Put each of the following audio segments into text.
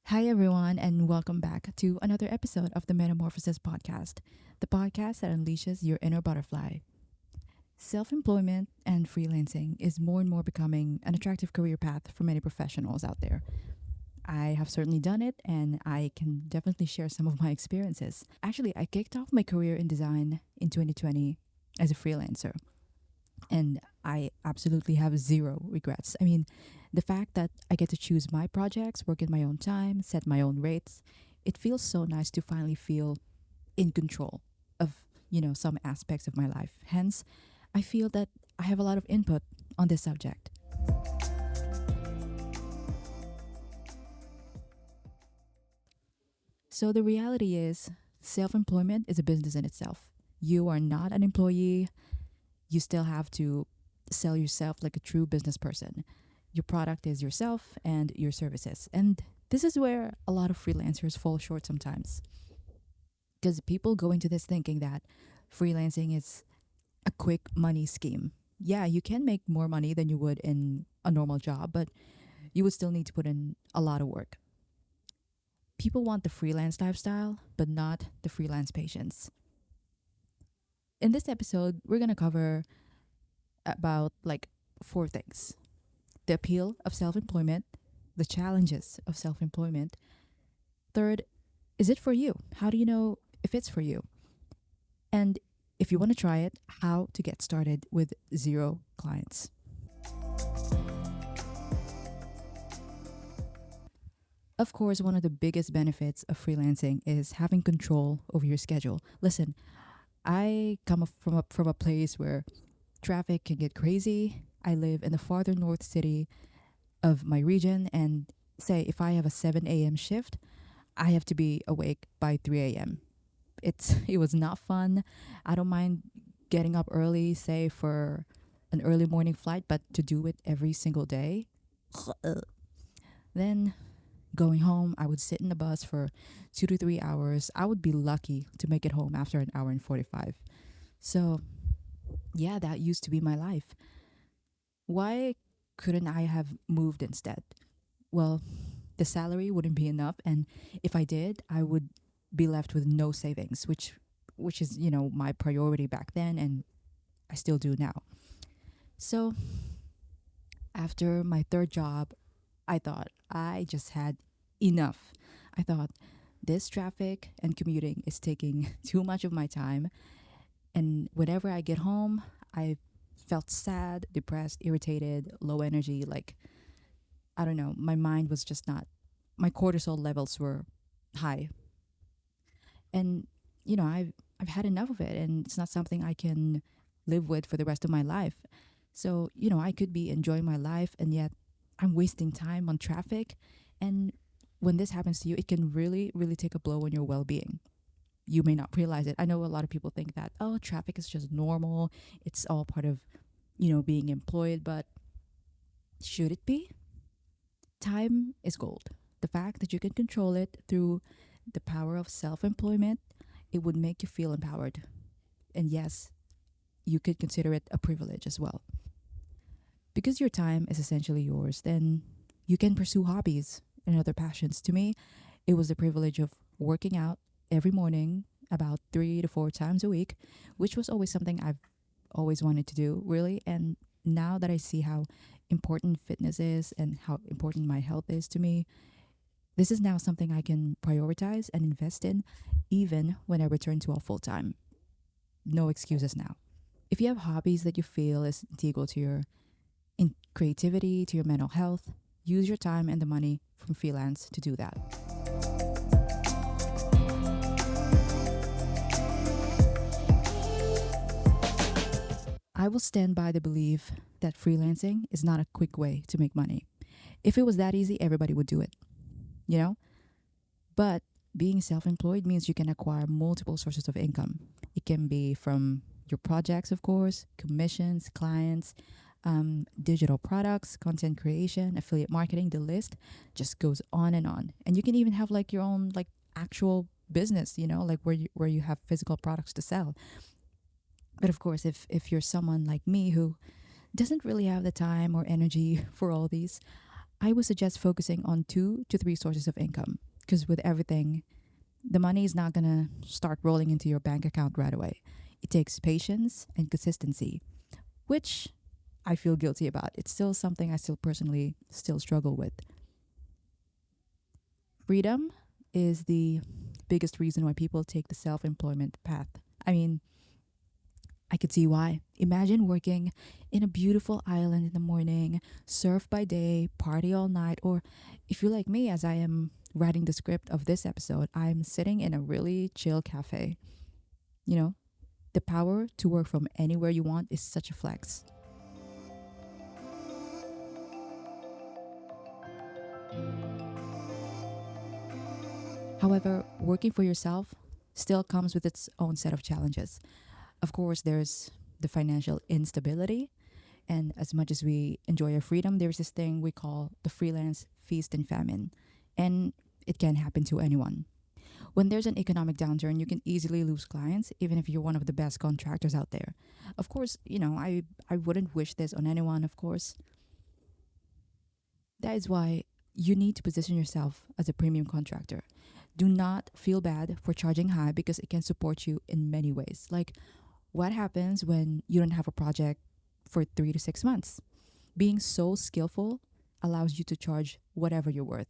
Hi, everyone, and welcome back to another episode of the Metamorphosis podcast, the podcast that unleashes your inner butterfly. Self employment and freelancing is more and more becoming an attractive career path for many professionals out there. I have certainly done it, and I can definitely share some of my experiences. Actually, I kicked off my career in design in 2020 as a freelancer, and I absolutely have zero regrets. I mean, the fact that I get to choose my projects, work in my own time, set my own rates, it feels so nice to finally feel in control of, some aspects of my life. Hence, I feel that I have a lot of input on this subject. So the reality is self-employment is a business in itself. You are not an employee. You still have to sell yourself like a true business person. Your product is yourself and your services. And this is where a lot of freelancers fall short sometimes. Because people go into this thinking that freelancing is a quick money scheme. Yeah, you can make more money than you would in a normal job, but you would still need to put in a lot of work. People want the freelance lifestyle, but not the freelance patience. In this episode, we're going to cover about like four things: the appeal of self employment, the challenges of self employment. Third, is it for you? How do you know if it's for you? And if you want to try it, how to get started with zero clients. Of course, one of the biggest benefits of freelancing is having control over your schedule. Listen, I come from a place where traffic can get crazy. I live in the farther north city of my region, and say if I have a 7 a.m. shift, I have to be awake by 3 a.m. It was not fun. I don't mind getting up early, say for an early morning flight, but to do it every single day, then going home, I would sit in the bus for 2 to 3 hours. I would be lucky to make it home after an hour and 45. So, yeah, that used to be my life. Why couldn't I have moved instead? Well, the salary wouldn't be enough, and if I did, I would be left with no savings, which is, my priority back then, and I still do now. So, after my third job, I thought I just had enough. I thought this traffic and commuting is taking too much of my time. And whenever I get home, I felt sad, depressed, irritated, low energy. Like, I don't know, my mind was just not, my cortisol levels were high. And, I've had enough of it, and it's not something I can live with for the rest of my life. So, I could be enjoying my life, and yet I'm wasting time on traffic. And when this happens to you, it can really, really take a blow on your well being. You may not realize it. I know a lot of people think that, oh, traffic is just normal. It's all part of, being employed. But should it be? Time is gold. The fact that you can control it through the power of self employment, it would make you feel empowered. And yes, you could consider it a privilege as well. Because your time is essentially yours, then you can pursue hobbies and other passions. To me, it was the privilege of working out every morning about 3 to 4 times a week, which was always something I've always wanted to do, really. And now that I see how important fitness is and how important my health is to me, this is now something I can prioritize and invest in even when I return to a full time. No excuses now. If you have hobbies that you feel is integral to your creativity, to your mental health, use your time and the money from freelance to do that. I will stand by the belief that freelancing is not a quick way to make money. If it was that easy, everybody would do it, you know? But being self employed means you can acquire multiple sources of income. It can be from your projects, of course, commissions, clients, digital products, content creation, affiliate marketing. The list just goes on and on. And you can even have like your own like actual business, like where you have physical products to sell. But of course, if you're someone like me who doesn't really have the time or energy for all these, I would suggest focusing on 2 to 3 sources of income because with everything, the money is not going to start rolling into your bank account right away. It takes patience and consistency, which I feel guilty about. It's still something I still personally still struggle with. Freedom is the biggest reason why people take the self-employment path. I mean, I could see why. Imagine working in a beautiful island in the morning, surf by day, party all night, or if you're like me, as I am writing the script of this episode, I'm sitting in a really chill cafe. You know, the power to work from anywhere you want is such a flex. However, working for yourself still comes with its own set of challenges. Of course, there's the financial instability. And as much as we enjoy our freedom, there's this thing we call the freelance feast and famine. And it can happen to anyone. When there's an economic downturn, you can easily lose clients, even if you're one of the best contractors out there. Of course, I wouldn't wish this on anyone, of course. That is why you need to position yourself as a premium contractor. Do not feel bad for charging high because it can support you in many ways. Like, what happens when you don't have a project for 3 to 6 months? Being so skillful allows you to charge whatever you're worth,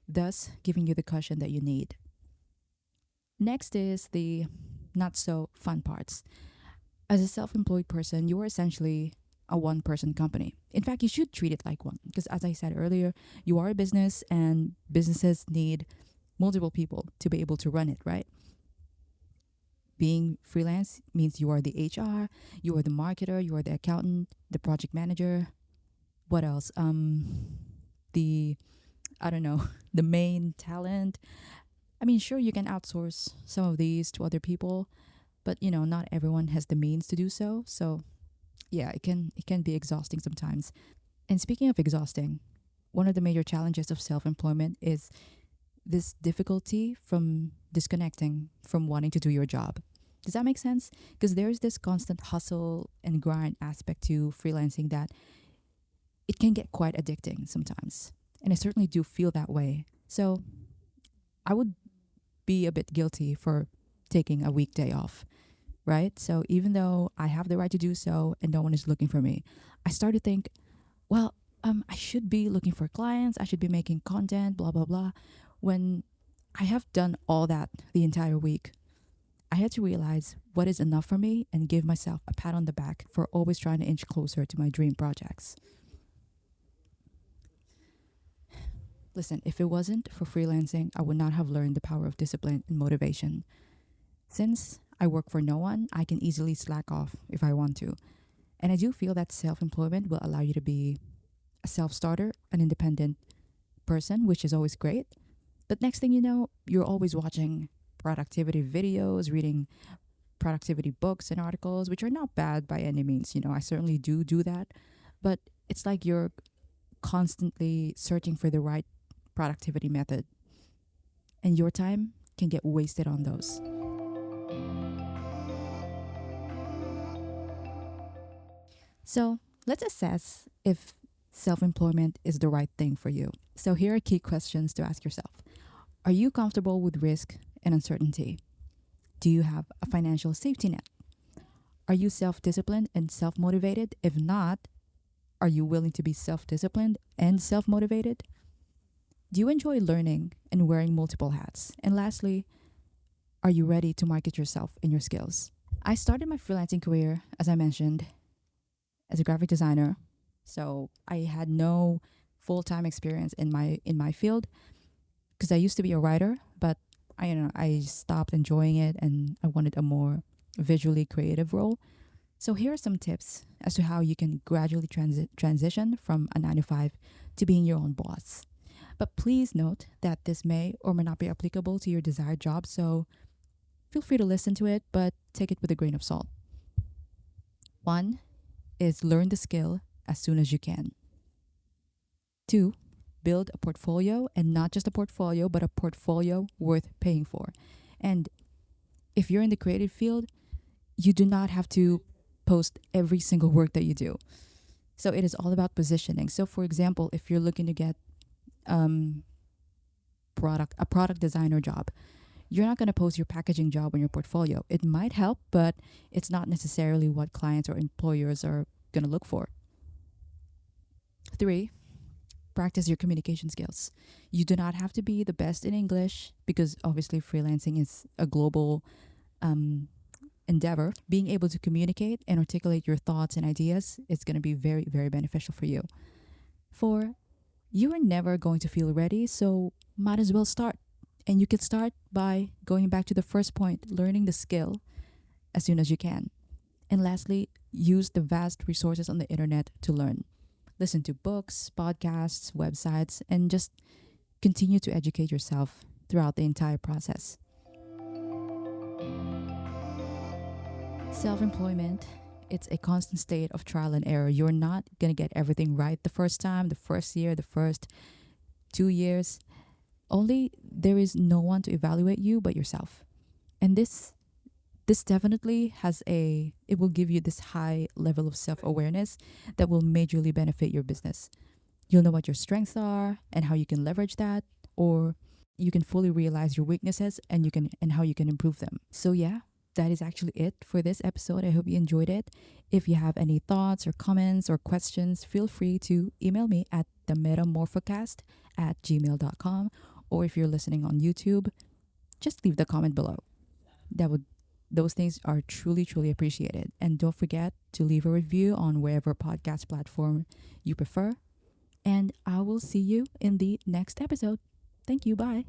thus giving you the cushion that you need. Next is the not so fun parts. As a self employed person, you are essentially a one person company. In fact, you should treat it like one because, as I said earlier, you are a business and businesses need multiple people to be able to run it, right? Being freelance means you are the HR, you are the marketer, you are the accountant, the project manager. What else? The I don't know, the main talent. I mean, sure, you can outsource some of these to other people, but not everyone has the means to do so. So yeah, it can be exhausting sometimes. And speaking of exhausting, one of the major challenges of self-employment is this difficulty from disconnecting from wanting to do your job. Does that make sense? Because there's this constant hustle and grind aspect to freelancing that it can get quite addicting sometimes. And I certainly do feel that way. So I would be a bit guilty for taking a weekday off, right? So even though I have the right to do so and no one is looking for me, I start to think, well, I should be looking for clients, I should be making content, blah, blah, blah. When I have done all that the entire week, I had to realize what is enough for me and give myself a pat on the back for always trying to inch closer to my dream projects. Listen, if it wasn't for freelancing, I would not have learned the power of discipline and motivation. Since I work for no one, I can easily slack off if I want to. And I do feel that self employment will allow you to be a self starter, an independent person, which is always great. But next thing you know, you're always watching productivity videos, reading productivity books and articles, which are not bad by any means. I certainly do that. But it's like you're constantly searching for the right productivity method, and your time can get wasted on those. So let's assess if self employment is the right thing for you. So here are key questions to ask yourself. Are you comfortable with risk and uncertainty? Do you have a financial safety net? Are you self disciplined and self motivated? If not, are you willing to be self disciplined and self motivated? Do you enjoy learning and wearing multiple hats? And lastly, are you ready to market yourself and your skills? I started my freelancing career, as I mentioned, as a graphic designer. So I had no full-time experience in my field because I used to be a writer, but I stopped enjoying it and I wanted a more visually creative role. So here are some tips as to how you can gradually transition from a 9 to 5 to being your own boss. But please note that this may or may not be applicable to your desired job, so feel free to listen to it, but take it with a grain of salt. One is learn the skill as soon as you can. Two, build a portfolio, and not just a portfolio, but a portfolio worth paying for. And if you're in the creative field, you do not have to post every single work that you do. So it is all about positioning. So, for example, if you're looking to get um, product designer job. You're not going to post your packaging job on your portfolio. It might help, but it's not necessarily what clients or employers are going to look for. Three, practice your communication skills. You do not have to be the best in English because obviously freelancing is a global um, endeavor. Being able to communicate and articulate your thoughts and ideas is going to be very, very beneficial for you. Four, you are never going to feel ready, so might as well start. And you can start by going back to the first point, learning the skill as soon as you can. And lastly, use the vast resources on the internet to learn. Listen to books, podcasts, websites, and just continue to educate yourself throughout the entire process. Self employment, it's a constant state of trial and error. You're not going to get everything right the first time, the first year, the first 2 years. Only there is no one to evaluate you but yourself. And this definitely it will give you this high level of self-awareness that will majorly benefit your business. You'll know what your strengths are and how you can leverage that, or you can fully realize your weaknesses and how you can improve them. So yeah, that is actually it for this episode. I hope you enjoyed it. If you have any thoughts or comments or questions, feel free to email me at the metamorphocast@gmail.com, or if you're listening on YouTube, just leave the comment below. That would Those things are truly, truly appreciated. And don't forget to leave a review on wherever podcast platform you prefer. And I will see you in the next episode. Thank you. Bye.